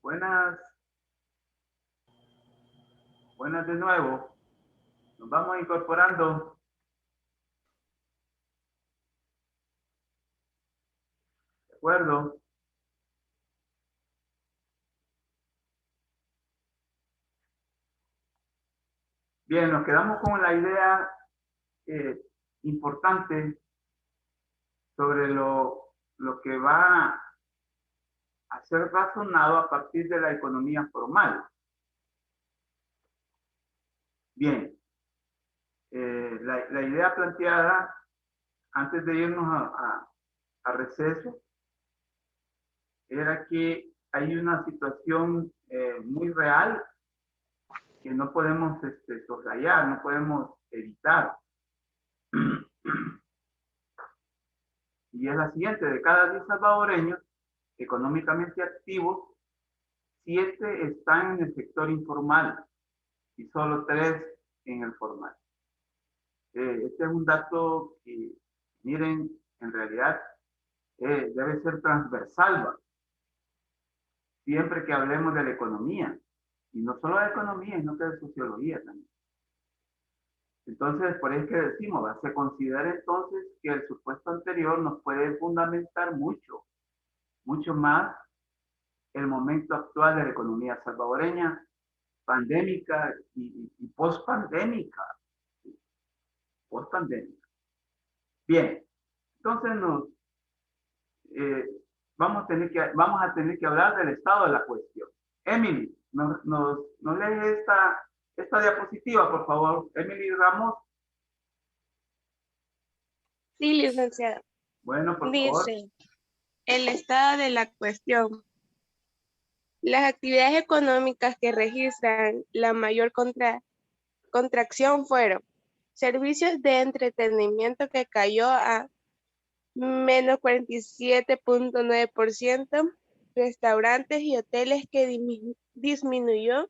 Buenas, buenas de nuevo. Nos vamos incorporando. ¿De acuerdo? Bien, nos quedamos con la idea importante sobre lo que va a ser razonado a partir de la economía formal. Bien, la idea planteada antes de irnos a receso era que hay una situación muy real que no podemos soslayar, no podemos evitar. Y es la siguiente: de cada 10 salvadoreños económicamente activos, 7 están en el sector informal y solo 3 en el formal. Este es un dato que, miren, en realidad debe ser transversal, ¿va? Siempre que hablemos de la economía, y no solo de economía, sino que de sociología también. Entonces, por eso es que decimos, ¿va? Se considera entonces que el supuesto anterior nos puede fundamentar mucho, mucho más el momento actual de la economía salvadoreña, pandémica y post-pandémica. Post-pandémica. Bien, entonces eh, vamos a tener que hablar del estado de la cuestión. Emily, nos lees esta diapositiva, por favor. Emily Ramos. Sí, licenciado. Bueno, por favor. Dice, el estado de la cuestión. Las actividades económicas que registran la mayor contracción fueron servicios de entretenimiento, que cayó a menos 47.9%, restaurantes y hoteles, que disminuyó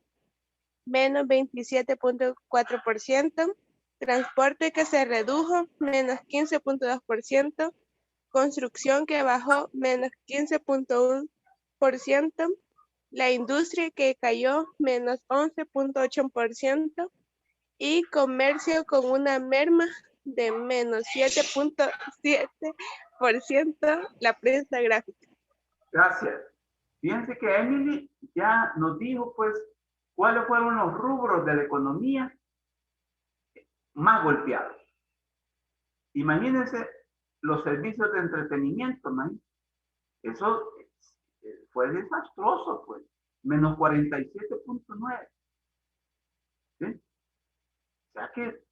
menos 27.4%, transporte, que se redujo menos 15.2%, construcción, que bajó menos 15.1%, la industria, que cayó menos 11.8%, y comercio con una merma de menos 7.7%, la prensa gráfica. Gracias. Fíjense que Emily ya nos dijo, pues, cuáles fueron los rubros de la economía más golpeados. Imagínense los servicios de entretenimiento, man. Eso fue desastroso, pues. Menos 47.9. ¿Sí? O sea que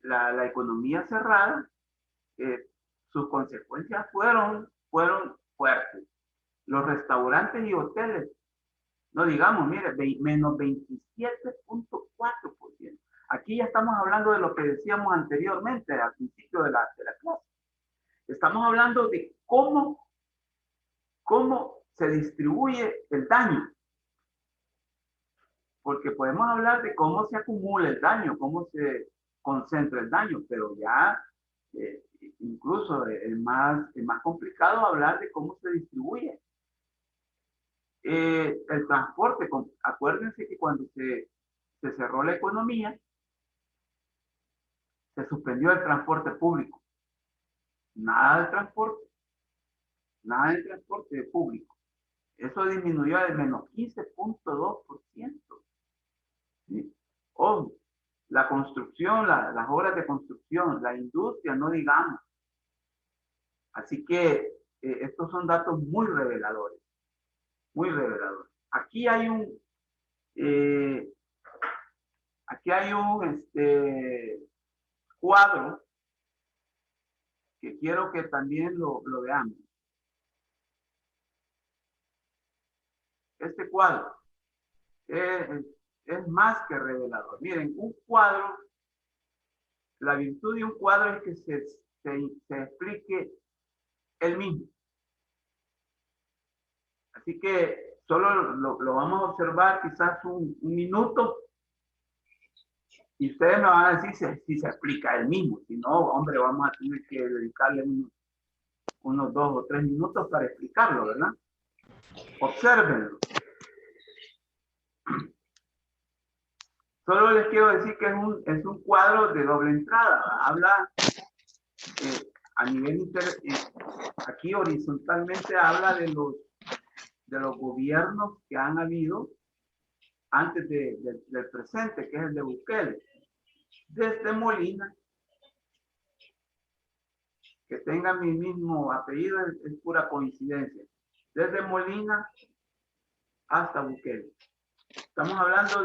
la economía cerrada, sus consecuencias fueron fuertes. Los restaurantes y hoteles, no digamos, mire, menos 27.4%. Aquí ya estamos hablando de lo que decíamos anteriormente, al principio de la clase. Estamos hablando de cómo se distribuye el daño. Porque podemos hablar de cómo se acumula el daño, cómo se concentra el daño, pero ya incluso es más complicado hablar de cómo se distribuye. El transporte, acuérdense que cuando se cerró la economía, se suspendió el transporte público. Nada de transporte público. Eso disminuyó de menos 15.2%. ¿Sí? Ojo, la construcción, las obras de construcción, la industria, no digamos. Así que estos son datos muy reveladores, muy reveladores. Eh, aquí hay un cuadro que quiero que también lo veamos. Este cuadro es más que revelador. Miren, un cuadro, la virtud de un cuadro es que se explique el mismo. Así que solo lo vamos a observar quizás un minuto y ustedes me van a decir si se aplica el mismo. Si no, hombre, vamos a tener que dedicarle unos 2 o 3 minutos para explicarlo, ¿verdad? Obsérvenlo. Solo les quiero decir que es un cuadro de doble entrada, ¿verdad? Habla a nivel aquí horizontalmente habla de los gobiernos que han habido antes del presente, que es el de Bukele. Desde Molina, que tenga mi mismo apellido es pura coincidencia. Desde Molina hasta Bukele. Estamos hablando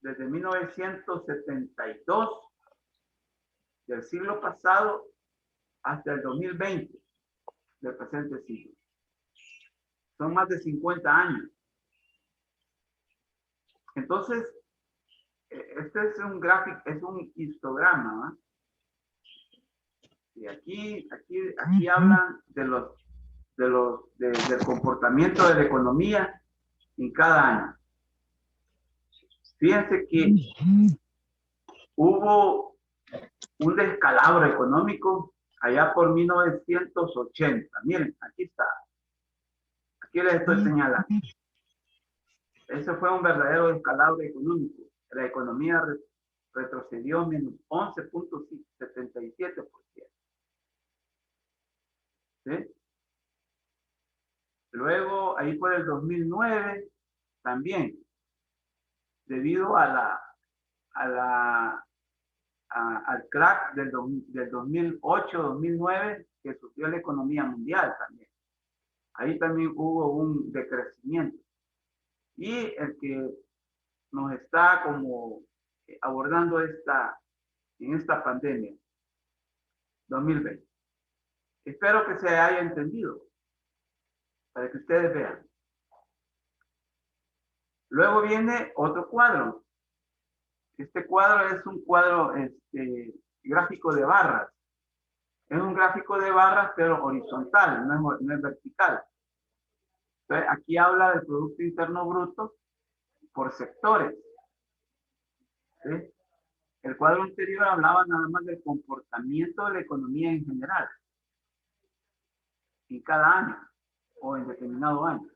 desde 1972, del siglo pasado, hasta el 2020, del presente siglo. Son más de 50 años. Entonces, este es un gráfico, es un histograma, ¿eh? Y aquí hablan del comportamiento de la economía en cada año. Fíjense que hubo un descalabro económico allá por 1980. Miren, aquí está. Aquí les estoy señalando. Ese fue un verdadero descalabro económico. La economía retrocedió menos 11.77%. ¿Sí? Luego, ahí por el 2009, también, debido al crack del 2008-2009 que sufrió la economía mundial también. Ahí también hubo un decrecimiento. Y el que nos está como abordando en esta pandemia, 2020. Espero que se haya entendido, para que ustedes vean. Luego viene otro cuadro. Este cuadro es un cuadro gráfico de barras. Es un gráfico de barras, pero horizontal, no es vertical. Entonces, aquí habla del Producto Interno Bruto por sectores. ¿Sí? El cuadro anterior hablaba nada más del comportamiento de la economía en general, en cada año o en determinado año.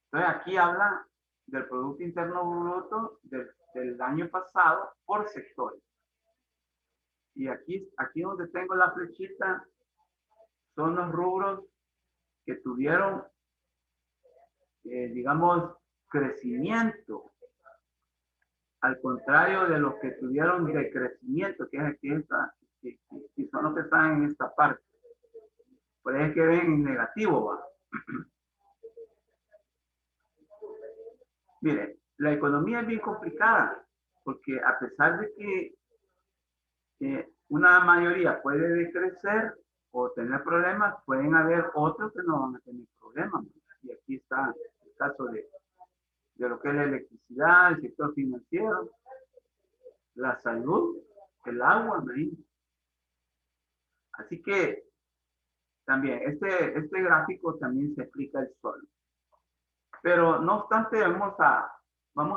Entonces, aquí habla del Producto Interno Bruto del año pasado por sectores. Y aquí donde tengo la flechita son los rubros que tuvieron, digamos, crecimiento, al contrario de los que tuvieron decrecimiento, que es aquí que son los que están en esta parte. Por ahí es que ven en negativo, ¿va? Mire, la economía es bien complicada, porque a pesar de que una mayoría puede decrecer o tener problemas, pueden haber otros que no van a tener problemas. Y aquí está el caso de lo que es la electricidad, el sector financiero, la salud, el agua, ¿no? Así que también este gráfico también se explica el solo. Pero no obstante, vamos a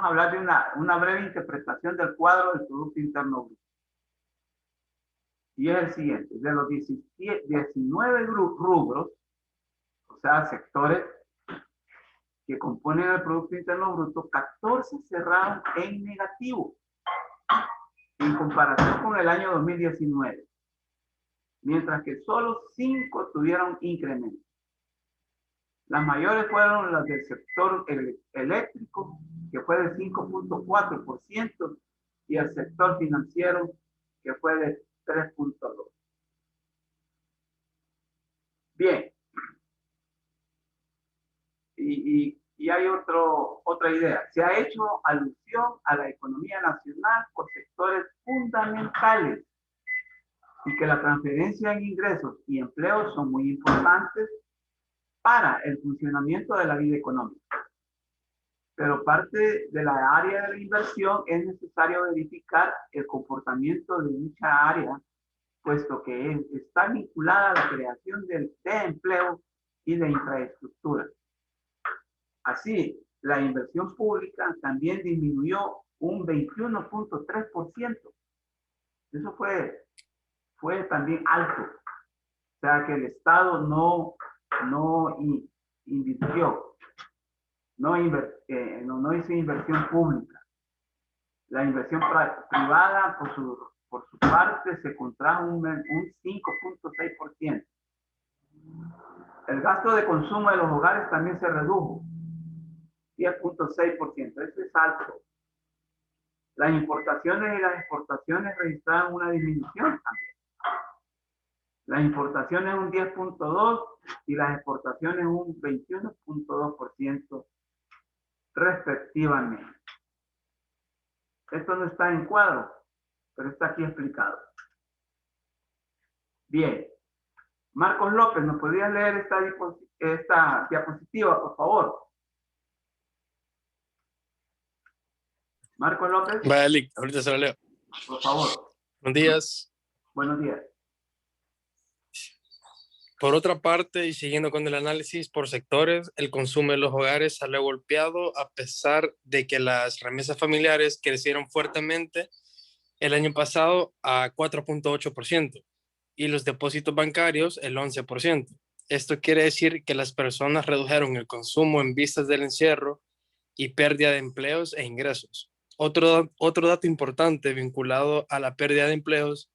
hablar de una breve interpretación del cuadro del Producto Interno Bruto. Y es el siguiente: de los 19 rubros, o sea, sectores que componen el Producto Interno Bruto, 14 cerraron en negativo en comparación con el año 2019, mientras que solo 5 tuvieron incremento. Las mayores fueron las del sector eléctrico, que fue de 5.4%, y el sector financiero, que fue de 3.2%. Bien. Y hay otra idea. Se ha hecho alusión a la economía nacional por sectores fundamentales y que la transferencia en ingresos y empleos son muy importantes para el funcionamiento de la vida económica. Pero parte de la área de la inversión es necesario verificar el comportamiento de dicha área, puesto que está vinculada a la creación de empleo y de infraestructura. Así, la inversión pública también disminuyó un 21.3%. Eso fue también alto. O sea que el Estado no invirtió, no hizo inversión pública. La inversión privada, por su parte, se contrajo un 5.6%. El gasto de consumo de los hogares también se redujo, 10.6%. Eso es alto. Las importaciones y las exportaciones registraron una disminución también. Las importaciones un 10.2% y las exportaciones un 21.2% respectivamente. Esto no está en cuadro, pero está aquí explicado. Bien. Marcos López, ¿nos podrías leer esta diapositiva, por favor? Marcos López. Vale, ahorita se lo leo. Por favor. Buenos días. Buenos días. Por otra parte, y siguiendo con el análisis por sectores, el consumo de los hogares salió golpeado a pesar de que las remesas familiares crecieron fuertemente el año pasado a 4.8% y los depósitos bancarios el 11%. Esto quiere decir que las personas redujeron el consumo en vistas del encierro y pérdida de empleos e ingresos. Otro dato importante vinculado a la pérdida de empleos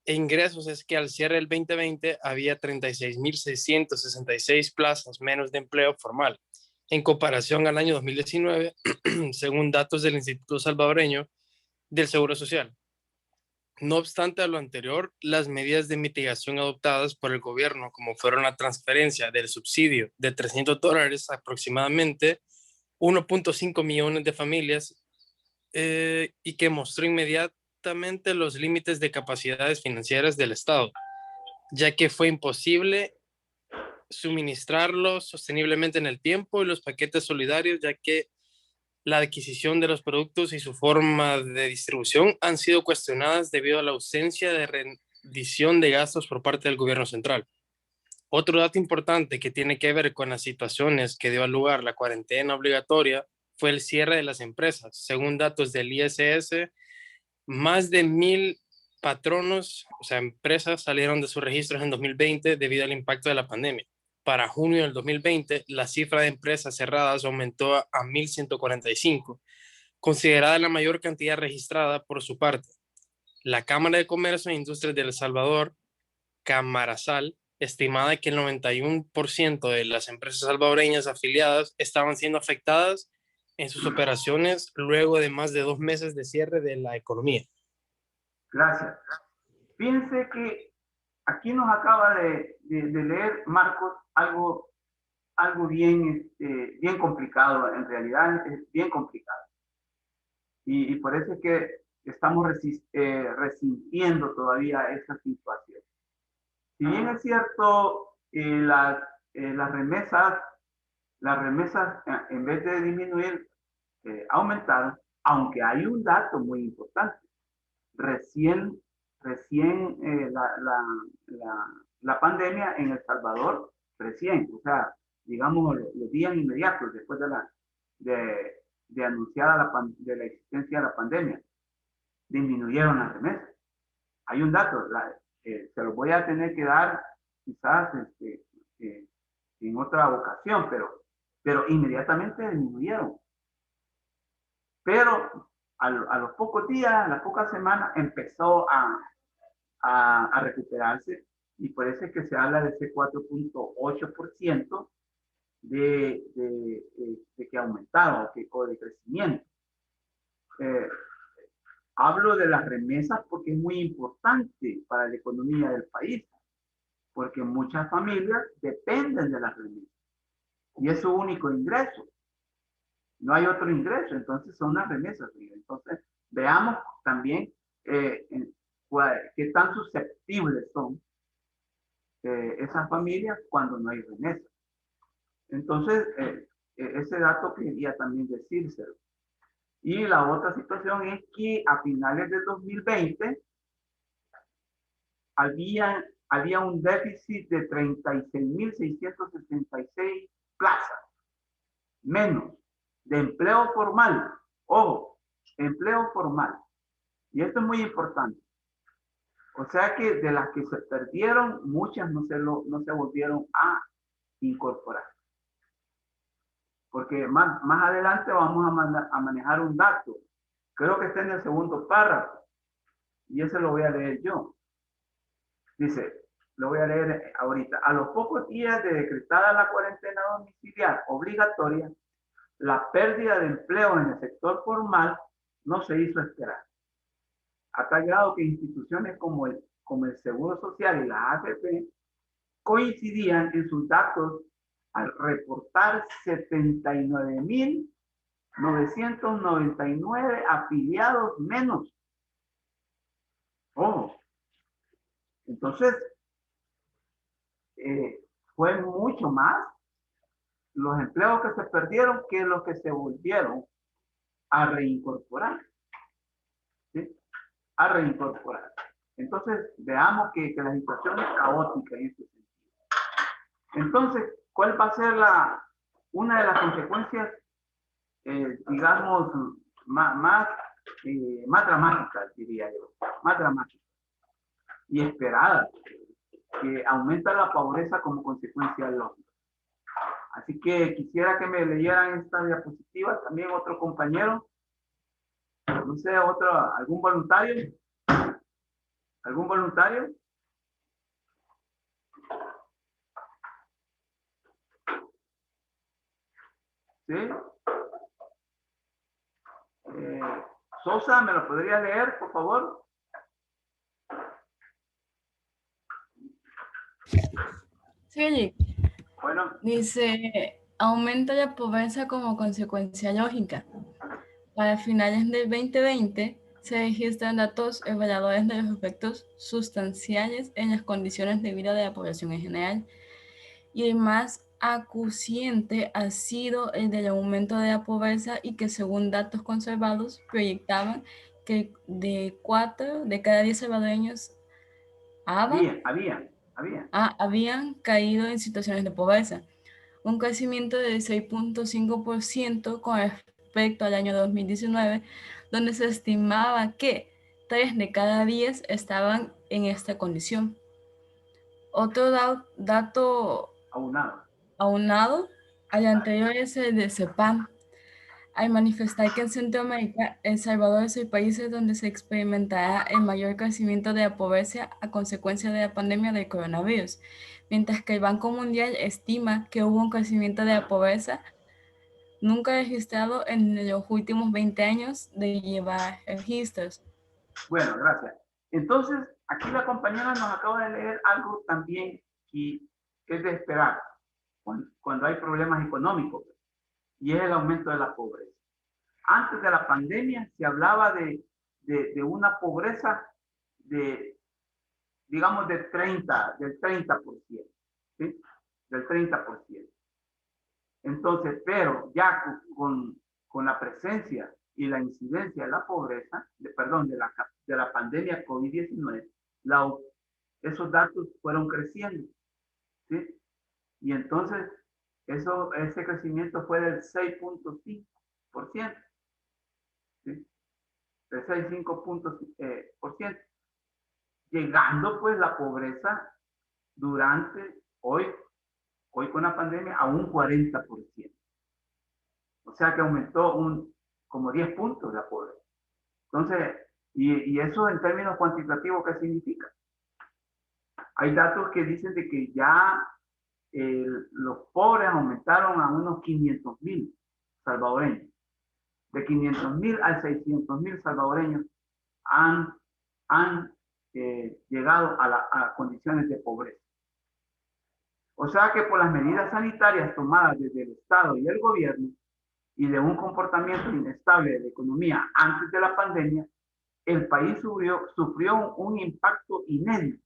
e ingresos es que al cierre del 2020 había 36.666 plazas menos de empleo formal en comparación al año 2019, según datos del Instituto Salvadoreño del Seguro Social. No obstante a lo anterior, las medidas de mitigación adoptadas por el gobierno, como fueron la transferencia del subsidio de $300 aproximadamente 1.5 millones de familias, y que mostró inmediatamente los límites de capacidades financieras del Estado, ya que fue imposible suministrarlos sosteniblemente en el tiempo, y los paquetes solidarios, ya que la adquisición de los productos y su forma de distribución han sido cuestionadas debido a la ausencia de rendición de gastos por parte del gobierno central. Otro dato importante que tiene que ver con las situaciones que dio lugar la cuarentena obligatoria fue el cierre de las empresas. Según datos del ISS, más de 1,000 patronos, o sea, empresas, salieron de sus registros en 2020 debido al impacto de la pandemia. Para junio del 2020, la cifra de empresas cerradas aumentó a 1,145, considerada la mayor cantidad registrada por su parte. La Cámara de Comercio e Industrias de El Salvador, Camarasal, estimada que el 91% de las empresas salvadoreñas afiliadas estaban siendo afectadas en sus operaciones luego de más de 2 meses de cierre de la economía. Gracias. Fíjense que aquí nos acaba de leer Marcos algo bien complicado, en realidad es bien complicado. Y por eso es que estamos resintiendo todavía esa situación. Si bien es cierto, las remesas en vez de disminuir, aumentaron, aunque hay un dato muy importante. Recién la pandemia en El Salvador, o sea, digamos los días inmediatos después de anunciada de la existencia de la pandemia, disminuyeron las remesas. Hay un dato, se lo voy a tener que dar quizás en otra ocasión, pero inmediatamente disminuyeron. Pero a los pocos días, a las pocas semanas, empezó a recuperarse, y por eso es que se habla de ese 4.8% de que ha aumentado o de crecimiento. Hablo de las remesas porque es muy importante para la economía del país, porque muchas familias dependen de las remesas y es su único ingreso. No hay otro ingreso, entonces son las remesas. Entonces, veamos también qué tan susceptibles son esas familias cuando no hay remesas. Entonces, ese dato quería también decírselo. Y la otra situación es que a finales del 2020 había un déficit de 36.666 plazas. menos de empleo formal. Ojo, empleo formal. Y esto es muy importante. O sea que de las que se perdieron, muchas no se volvieron a incorporar. Porque más adelante vamos a manejar un dato. Creo que está en el segundo párrafo. Y ese lo voy a leer yo. Dice, lo voy a leer ahorita. A los pocos días de decretada la cuarentena domiciliar obligatoria, la pérdida de empleo en el sector formal no se hizo esperar. A tal grado que instituciones como el Seguro Social y la AFP coincidían en sus datos al reportar 79.999 afiliados menos. Ojo. Entonces, fue mucho más los empleos que se perdieron que los que se volvieron a reincorporar. ¿Sí? A reincorporar. Entonces, veamos que la situación es caótica en este sentido. Entonces, ¿cuál va a ser una de las consecuencias, digamos, más dramáticas, diría yo? Más dramáticas y esperadas, que aumenta la pobreza como consecuencia lógica. Así que quisiera que me leyeran esta diapositiva también otro compañero. No sé, algún voluntario. ¿Algún voluntario? ¿Sí? Sosa, ¿me lo podría leer, por favor? Sí, Bueno. dice, aumenta la pobreza como consecuencia lógica. Para finales del 2020, se registran datos evaluadores de los efectos sustanciales en las condiciones de vida de la población en general. Y el más acuciante ha sido el del aumento de la pobreza y que según datos conservados proyectaban que de 4 de cada 10 salvadoreños habían caído en situaciones de pobreza, un crecimiento del 6.5% con respecto al año 2019, donde se estimaba que 3 de cada 10 estaban en esta condición. Otro dato aunado al anterior es el de CEPAM, al manifestar que en Centroamérica, El Salvador es el país donde se experimentará el mayor crecimiento de la pobreza a consecuencia de la pandemia del coronavirus, mientras que el Banco Mundial estima que hubo un crecimiento de la pobreza nunca registrado en los últimos 20 años de llevar registros. Bueno, gracias. Entonces, aquí la compañera nos acaba de leer algo también que es de esperar cuando hay problemas económicos, y es el aumento de la pobreza. Antes de la pandemia se hablaba de una pobreza digamos, del 30%, ¿sí? Del 30%. Entonces, pero ya con la presencia y la incidencia de la pobreza, de la pandemia COVID-19, esos datos fueron creciendo, ¿sí? Y entonces, ese crecimiento fue del 6.5%, ¿sí? Del 6.5%, llegando pues la pobreza hoy con la pandemia a un 40%. O sea que aumentó como 10 puntos la pobreza. Entonces, y eso en términos cuantitativos, ¿qué significa? Hay datos que dicen de que ya los pobres aumentaron a unos 500,000 salvadoreños. De 500,000 a 600,000 salvadoreños han llegado a condiciones de pobreza. O sea que por las medidas sanitarias tomadas desde el Estado y el gobierno y de un comportamiento inestable de la economía antes de la pandemia, el país sufrió un impacto inédito,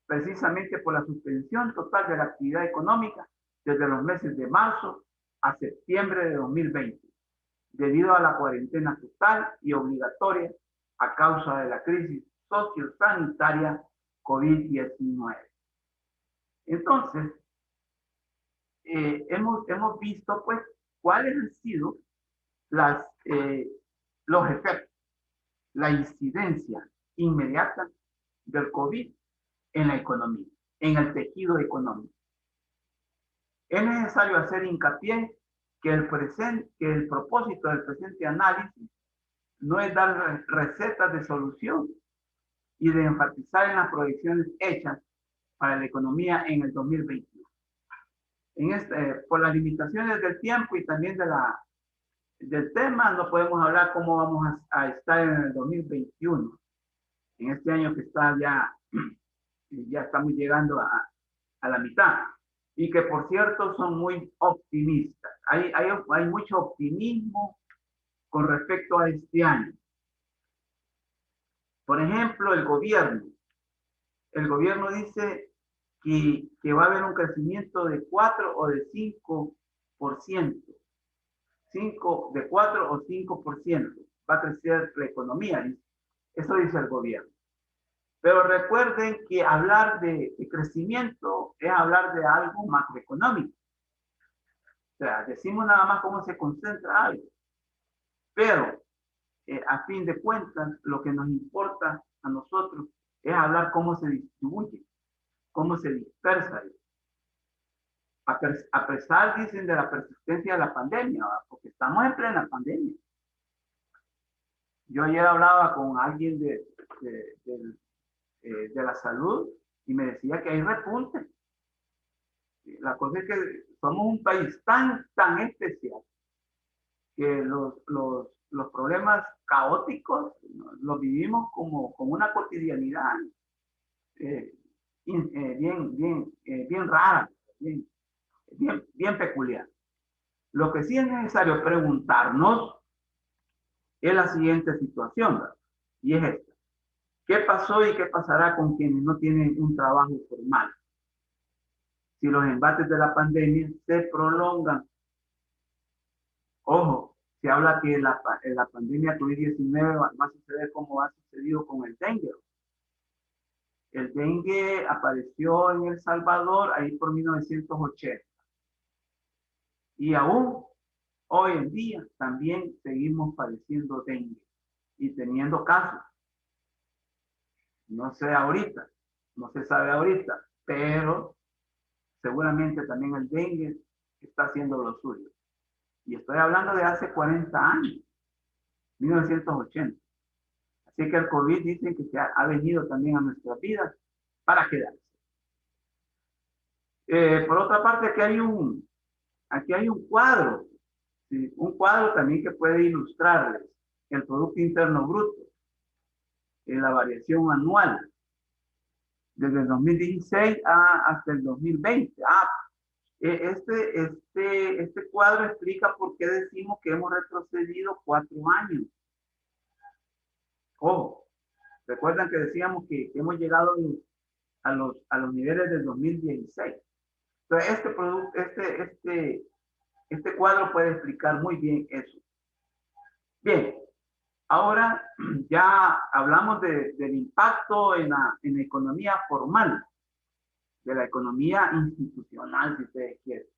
precisamente por la suspensión total de la actividad económica desde los meses de marzo a septiembre de 2020, debido a la cuarentena total y obligatoria a causa de la crisis sociosanitaria COVID-19. Entonces, hemos visto pues cuáles han sido los efectos, la incidencia inmediata del COVID en la economía, en el tejido económico. Es necesario hacer hincapié que el propósito del presente análisis no es dar recetas de solución y de enfatizar en las proyecciones hechas para la economía en el 2021. Por las limitaciones del tiempo y también del tema, no podemos hablar cómo vamos a estar en el 2021, en este año que está ya estamos llegando a la mitad, y que por cierto son muy optimistas. Hay mucho optimismo con respecto a este año. Por ejemplo, el gobierno dice que va a haber un crecimiento de 4 o de 5%. De 4 o 5% va a crecer la economía. Eso dice el gobierno. Pero recuerden que hablar de crecimiento es hablar de algo macroeconómico. O sea, decimos nada más cómo se concentra algo. Pero, a fin de cuentas, lo que nos importa a nosotros es hablar cómo se distribuye, cómo se dispersa. A pesar, dicen, de la persistencia de la pandemia, ¿verdad? Porque estamos en plena pandemia. Yo ayer hablaba con alguien de la salud y me decía que hay repunte. La cosa es que somos un país tan especial que los problemas caóticos los vivimos como una cotidianidad bien rara, bien peculiar. Lo que sí es necesario preguntarnos es la siguiente situación, ¿verdad? Y es esta. ¿Qué pasó y qué pasará con quienes no tienen un trabajo formal? Si los embates de la pandemia se prolongan. Ojo, se habla que la pandemia COVID-19 va a suceder como ha sucedido con el dengue. El dengue apareció en El Salvador ahí por 1980. Y aún hoy en día también seguimos padeciendo dengue y teniendo casos. No sé ahorita, no se sabe ahorita, pero seguramente también el dengue está haciendo lo suyo. Y estoy hablando de hace 40 años, 1980. Así que el COVID dicen que ha venido también a nuestras vidas para quedarse. Por otra parte, aquí hay un cuadro, ¿sí? Un cuadro también que puede ilustrarles el Producto Interno Bruto, la variación anual, desde el 2016 hasta el 2020. Este cuadro explica por qué decimos que hemos retrocedido 4 años. Ojo, recuerdan que decíamos que hemos llegado a los niveles del 2016. Entonces, este cuadro puede explicar muy bien eso. Bien, ahora ya hablamos del impacto en la economía formal, de la economía institucional, si ustedes quieren.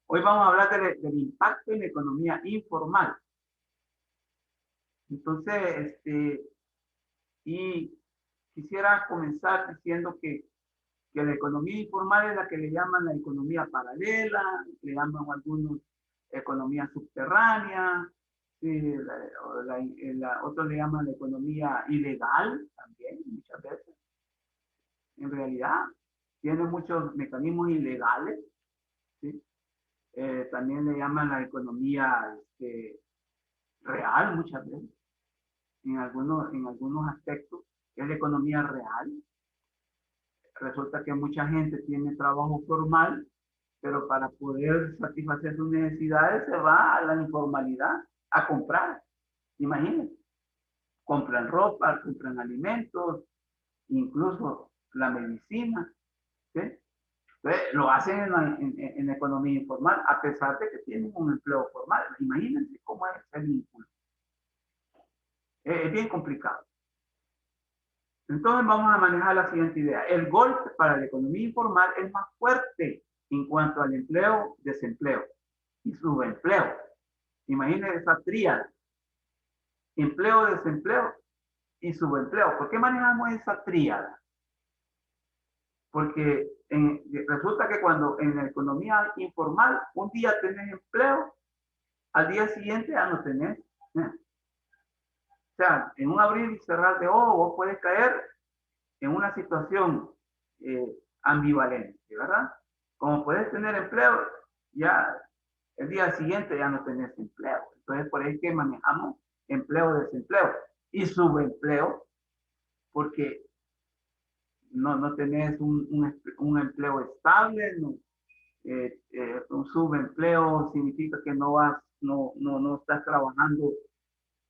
Hoy vamos a hablar del impacto en la economía informal. Entonces, y quisiera comenzar diciendo que la economía informal es la que le llaman la economía paralela, le llaman algunos economía subterránea, otros le llaman la economía ilegal también, muchas veces. En realidad, tiene muchos mecanismos ilegales, ¿sí? También le llaman la economía real muchas veces. En algunos aspectos es la economía real. Resulta que mucha gente tiene trabajo formal, pero para poder satisfacer sus necesidades se va a la informalidad a comprar. Imagínense. Compran ropa, compran alimentos, incluso la medicina. ¿Sí? Entonces, lo hacen en la economía informal, a pesar de que tienen un empleo formal. Imagínense cómo es el vínculo. Es bien complicado. Entonces vamos a manejar la siguiente idea. El golpe para la economía informal es más fuerte en cuanto al empleo-desempleo. y subempleo. Imaginen esa tríada. Empleo, desempleo y subempleo. ¿Por qué manejamos esa tríada? Porque resulta que cuando en la economía informal un día tenés empleo, al día siguiente ya no tenés. O sea, en un abrir y cerrar de ojos vos puedes caer en una situación ambivalente, ¿verdad? Como puedes tener empleo, ya el día siguiente ya no tenés empleo. Entonces, por ahí que manejamos empleo, desempleo y subempleo, porque no tenés un empleo estable, un subempleo significa que no estás trabajando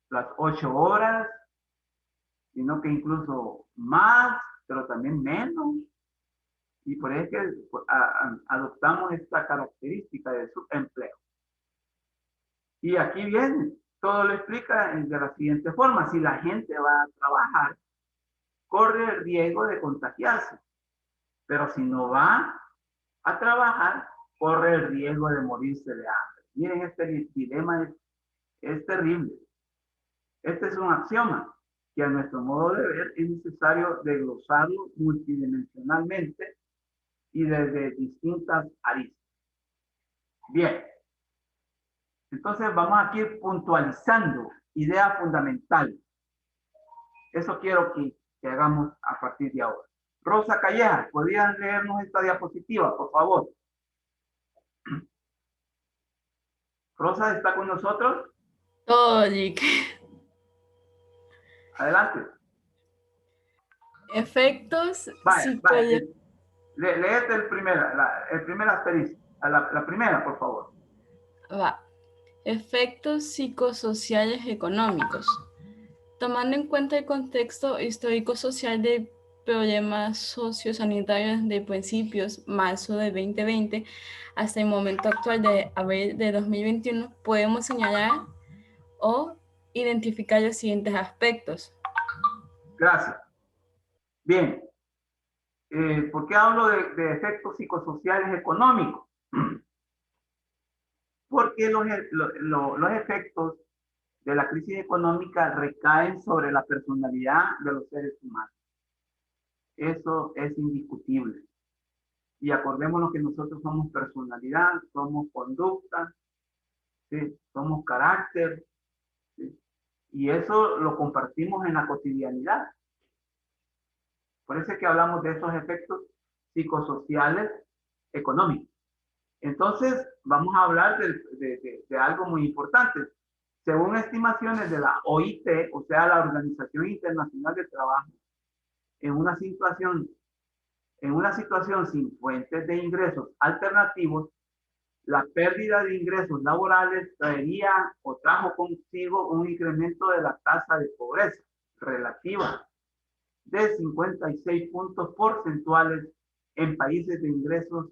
las 8 horas, sino que incluso más, pero también menos. Y por eso es que adoptamos esta característica de subempleo. Y aquí viene, todo lo explica de la siguiente forma: si la gente va a trabajar, corre el riesgo de contagiarse, pero si no va a trabajar, corre el riesgo de morirse de hambre. Miren, este dilema es terrible. Este es un axioma que a nuestro modo de ver es necesario desglosarlo multidimensionalmente y desde distintas aristas. Bien, entonces vamos aquí a ir puntualizando idea fundamental. Eso quiero que hagamos a partir de ahora. Rosa Calleja, ¿podrían leernos esta diapositiva, por favor? Rosa, ¿está con nosotros? Todo, Jic. Adelante. Efectos Vaya. Léete el primer asterisco. La primera, por favor. Va. Efectos psicosociales económicos. Tomando en cuenta el contexto histórico-social de problemas sociosanitarios de principios marzo de 2020 hasta el momento actual de abril de 2021, podemos señalar o identificar los siguientes aspectos. Gracias. Bien. ¿Por qué hablo de efectos psicosociales económicos? Porque los efectos de la crisis económica recaen sobre la personalidad de los seres humanos. Eso es indiscutible. Y acordémonos que nosotros somos personalidad, somos conducta, ¿sí? Somos carácter, ¿sí? Y eso lo compartimos en la cotidianidad. Por eso es que hablamos de esos efectos psicosociales económicos. Entonces, vamos a hablar de algo muy importante. Según estimaciones de la OIT, o sea, la Organización Internacional del Trabajo, en una situación sin fuentes de ingresos alternativos, la pérdida de ingresos laborales traería o trajo consigo un incremento de la tasa de pobreza relativa de 56 puntos porcentuales en países de ingresos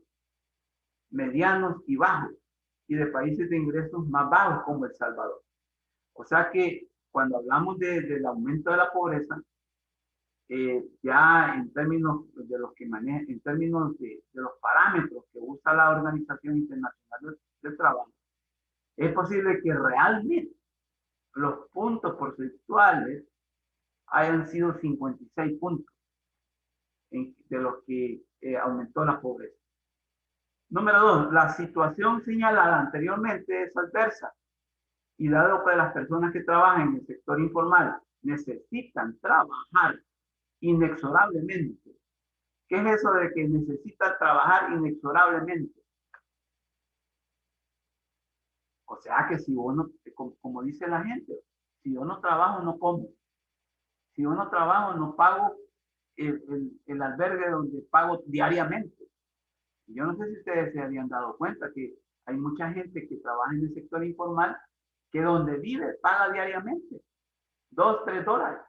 medianos y bajos, y de países de ingresos más bajos como El Salvador. O sea que cuando hablamos del aumento de la pobreza, ya en términos de los que manejan, en términos de los parámetros que usa la Organización Internacional del Trabajo, es posible que realmente los puntos porcentuales hayan sido 56 puntos de los que aumentó la pobreza. Número 2, la situación señalada anteriormente es adversa, y dado que las personas que trabajan en el sector informal necesitan trabajar inexorablemente. ¿Qué es eso de que necesitan trabajar inexorablemente? O sea que si uno, como dice la gente, si yo no trabajo, no como. Si yo no trabajo, no pago el albergue donde pago diariamente. Yo no sé si ustedes se habían dado cuenta que hay mucha gente que trabaja en el sector informal que donde vive paga diariamente $2, $3.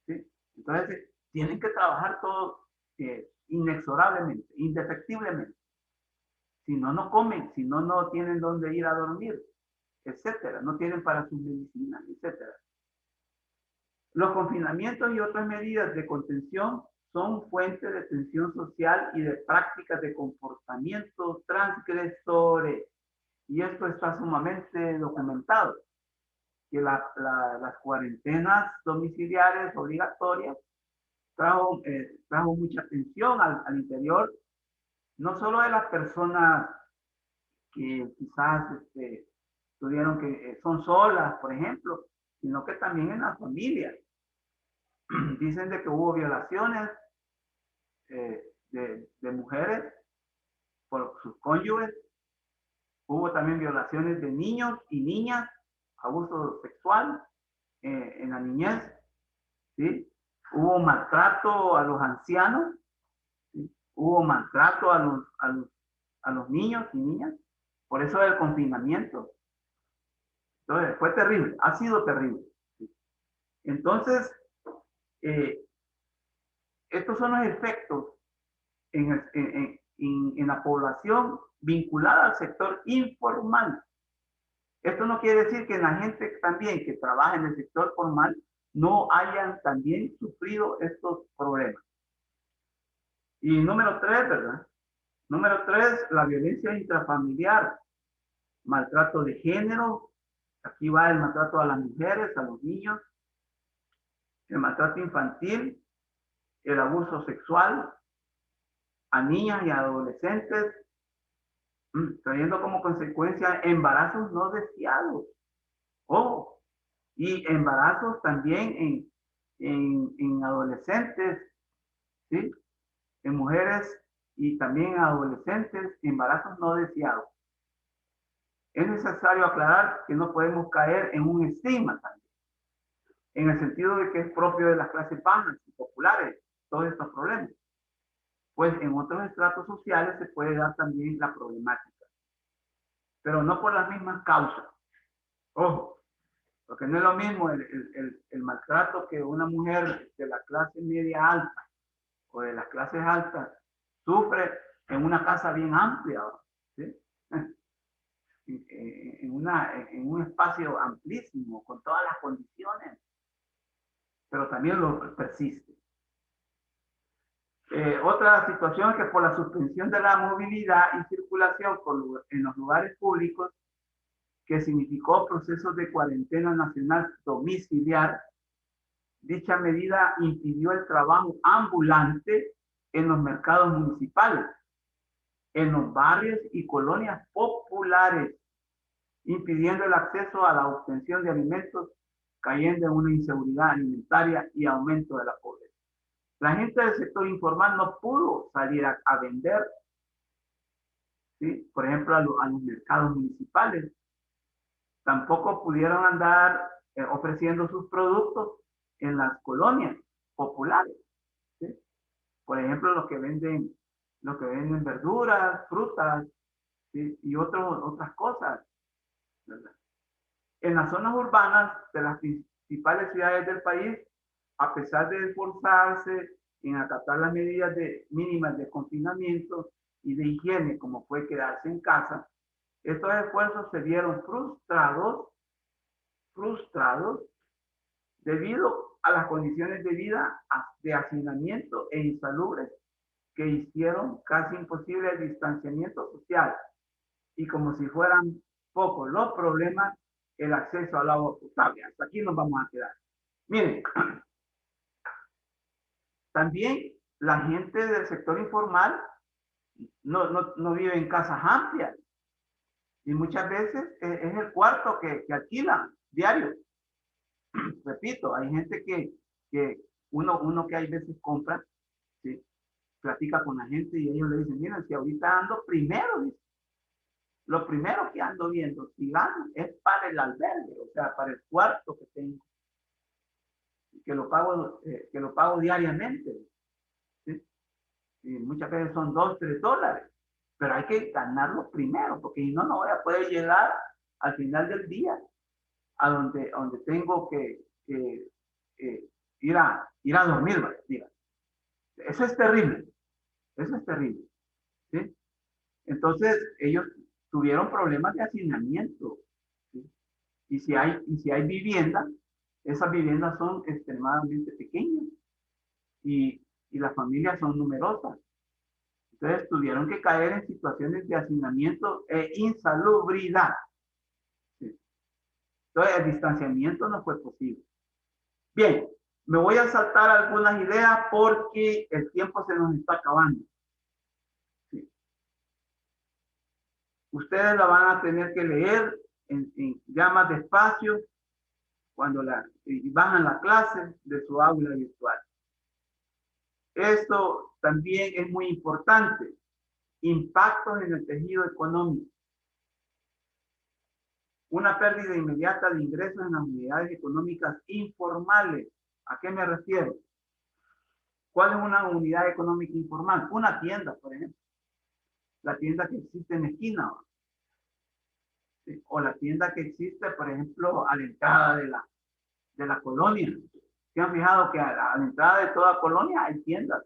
¿Sí? Entonces, tienen que trabajar todos inexorablemente, indefectiblemente. Si no, no comen, si no, no tienen dónde ir a dormir, etcétera. No tienen para sus medicinas, etcétera. Los confinamientos y otras medidas de contención son fuentes de tensión social y de prácticas de comportamientos transgresores. y esto está sumamente documentado, que las cuarentenas domiciliares obligatorias trajo mucha atención al interior, no solo de las personas que quizás tuvieron que son solas, por ejemplo, sino que también en las familias. Dicen de que hubo violaciones de mujeres por sus cónyuges, hubo también violaciones de niños y niñas, abuso sexual en la niñez, ¿sí? Hubo maltrato a los ancianos, ¿sí? Hubo maltrato a los niños y niñas, por eso el confinamiento. Entonces, fue terrible, ha sido terrible. ¿Sí? Entonces, estos son los efectos en la población vinculada al sector informal. Esto no quiere decir que la gente también que trabaja en el sector formal no hayan también sufrido estos problemas. Y número 3, ¿verdad? Número 3, la violencia intrafamiliar, maltrato de género. Aquí va el maltrato a las mujeres, a los niños, el maltrato infantil, el abuso sexual a niñas y adolescentes, trayendo como consecuencia embarazos no deseados. Ojo, y embarazos también en adolescentes, ¿sí? En mujeres y también en adolescentes, embarazos no deseados. Es necesario aclarar que no podemos caer en un estigma también, en el sentido de que es propio de las clases bajas y populares, todos estos problemas. Pues en otros estratos sociales se puede dar también la problemática, pero no por las mismas causas. Ojo, porque no es lo mismo el maltrato que una mujer de la clase media alta o de las clases altas sufre en una casa bien amplia, ¿sí? En un espacio amplísimo, con todas las condiciones, pero también lo persiste. Otra situación es que por la suspensión de la movilidad y circulación en los lugares públicos, que significó procesos de cuarentena nacional domiciliar, dicha medida impidió el trabajo ambulante en los mercados municipales, en los barrios y colonias populares, impidiendo el acceso a la obtención de alimentos, cayendo en una inseguridad alimentaria y aumento de la pobreza. La gente del sector informal no pudo salir a vender, ¿sí? Por ejemplo, a los mercados municipales. Tampoco pudieron andar ofreciendo sus productos en las colonias populares, ¿sí? Por ejemplo, los que venden verduras, frutas, ¿sí? Y otras cosas, ¿verdad? En las zonas urbanas de las principales ciudades del país, a pesar de esforzarse en acatar las medidas mínimas de confinamiento y de higiene, como fue quedarse en casa, estos esfuerzos se vieron frustrados debido a las condiciones de vida de hacinamiento e insalubres que hicieron casi imposible el distanciamiento social. Y como si fueran pocos los problemas, el acceso al agua potable. Hasta aquí nos vamos a quedar. Miren, también la gente del sector informal no vive en casas amplias. Y muchas veces es el cuarto que alquilan diario. Repito, hay gente que uno que hay veces compra, ¿sí? Platica con la gente y ellos le dicen, miren, si ahorita ando primero, dice, lo primero que ando viendo, si gano, es para el albergue, o sea, para el cuarto que tengo, que lo pago diariamente, ¿sí? Y muchas veces son $2, $3, pero hay que ganarlo primero, porque si no, no voy a poder llegar al final del día a donde tengo que ir a dormir, ¿vale? Eso es terrible, ¿sí? Entonces, ellos tuvieron problemas de hacinamiento, ¿sí? Y si hay vivienda, esas viviendas son extremadamente pequeñas y las familias son numerosas. Entonces tuvieron que caer en situaciones de hacinamiento e insalubridad. ¿Sí? Entonces el distanciamiento no fue posible. Bien, me voy a saltar algunas ideas porque el tiempo se nos está acabando. ¿Sí? Ustedes la van a tener que leer ya más despacio cuando bajan la clase de su aula virtual. Esto también es muy importante. Impactos en el tejido económico. Una pérdida inmediata de ingresos en las unidades económicas informales. ¿A qué me refiero? ¿Cuál es una unidad económica informal? Una tienda, por ejemplo. La tienda que existe en la esquina. ¿Sí? O la tienda que existe, por ejemplo, a la entrada de la colonia. ¿Se han fijado que a la entrada de toda colonia hay tiendas?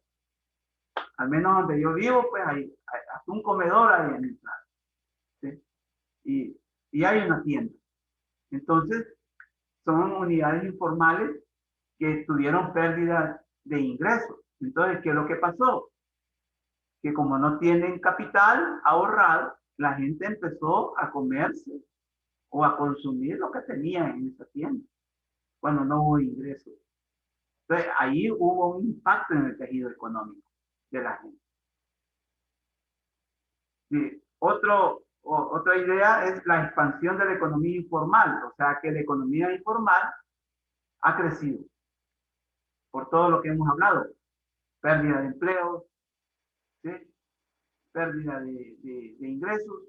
Al menos donde yo vivo, pues hay hasta un comedor ahí en la entrada. ¿Sí? Y hay una tienda. Entonces, son unidades informales que tuvieron pérdida de ingresos. Entonces, ¿qué es lo que pasó? Que como no tienen capital ahorrado, la gente empezó a comerse o a consumir lo que tenía en esa tienda, cuando no hubo ingresos. Entonces, ahí hubo un impacto en el tejido económico de la gente. Sí. Otra idea es la expansión de la economía informal, o sea que la economía informal ha crecido por todo lo que hemos hablado, pérdida de empleos, ¿sí? Pérdida de ingresos.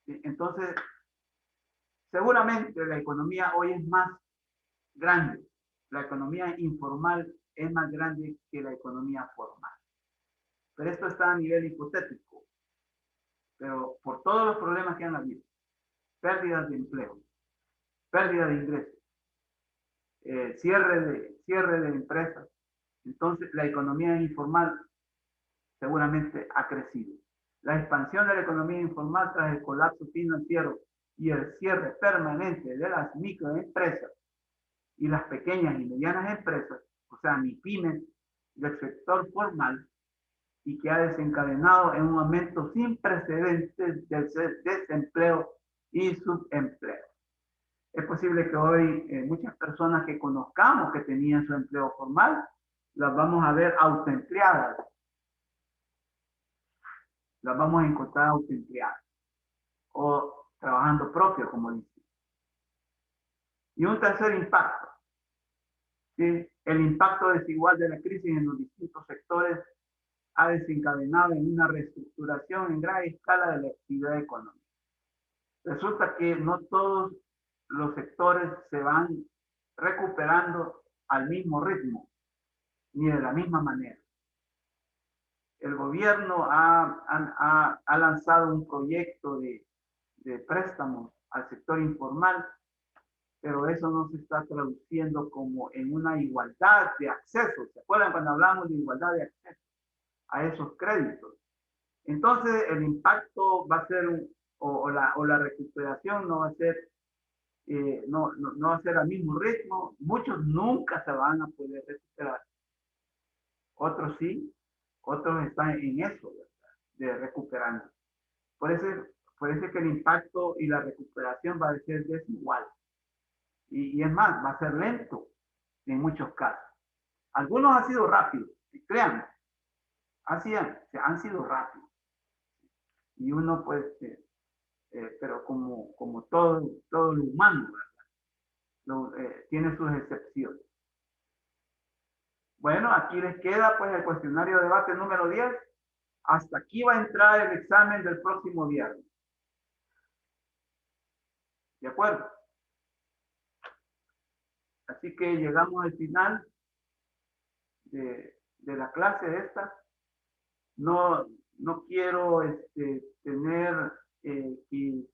¿Sí? Entonces, seguramente la economía hoy es más grande, la economía informal es más grande que la economía formal. Pero esto está a nivel hipotético, pero por todos los problemas que han habido, pérdidas de empleo, pérdida de ingresos, cierre de empresas. Entonces, la economía informal seguramente ha crecido. La expansión de la economía informal tras el colapso financiero y el cierre permanente de las microempresas y las pequeñas y medianas empresas, o sea, MIPYMES, del sector formal, y que ha desencadenado en un aumento sin precedentes del desempleo y subempleo. Es posible que hoy muchas personas que conozcamos que tenían su empleo formal, las vamos a ver autoempleadas. Las vamos a encontrar autoempleadas o trabajando propio, como dice. Y un tercer impacto, ¿sí? El impacto desigual de la crisis en los distintos sectores ha desencadenado en una reestructuración en gran escala de la actividad económica. Resulta que no todos los sectores se van recuperando al mismo ritmo, ni de la misma manera. El gobierno ha lanzado un proyecto de préstamos al sector informal, pero eso no se está traduciendo como en una igualdad de acceso. ¿Se acuerdan cuando hablamos de igualdad de acceso a esos créditos? Entonces, el impacto va a ser, o la recuperación no va a ser, no va a ser al mismo ritmo. Muchos nunca se van a poder recuperar. Otros sí, otros están en eso, ¿verdad? De recuperando. Por eso que el impacto y la recuperación va a ser desigual. Y es más, va a ser lento en muchos casos. Algunos han sido rápidos, créanme, han sido rápidos. Y uno, pues, pero como todo lo humano, tiene sus excepciones. Bueno, aquí les queda pues el cuestionario de debate número 10. Hasta aquí va a entrar el examen del próximo viernes. ¿De acuerdo? Así que llegamos al final de la clase esta. No quiero tener que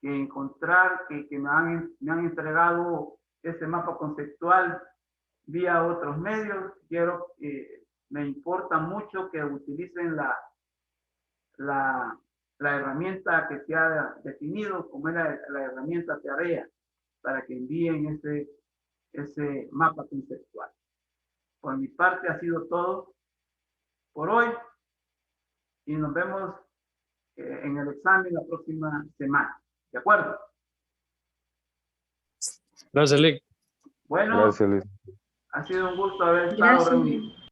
encontrar que me han entregado ese mapa conceptual vía otros medios. Me importa mucho que utilicen la herramienta que se ha definido, como es la herramienta tarea, para que envíen ese mapa conceptual. Por mi parte ha sido todo por hoy. y nos vemos en el examen la próxima semana. ¿De acuerdo? Gracias, Lick. Bueno, Gracias, Lick. ha sido un gusto haber estado reunidos.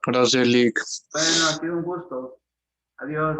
Gracias, Lick. Bueno, ha sido un gusto. Adiós.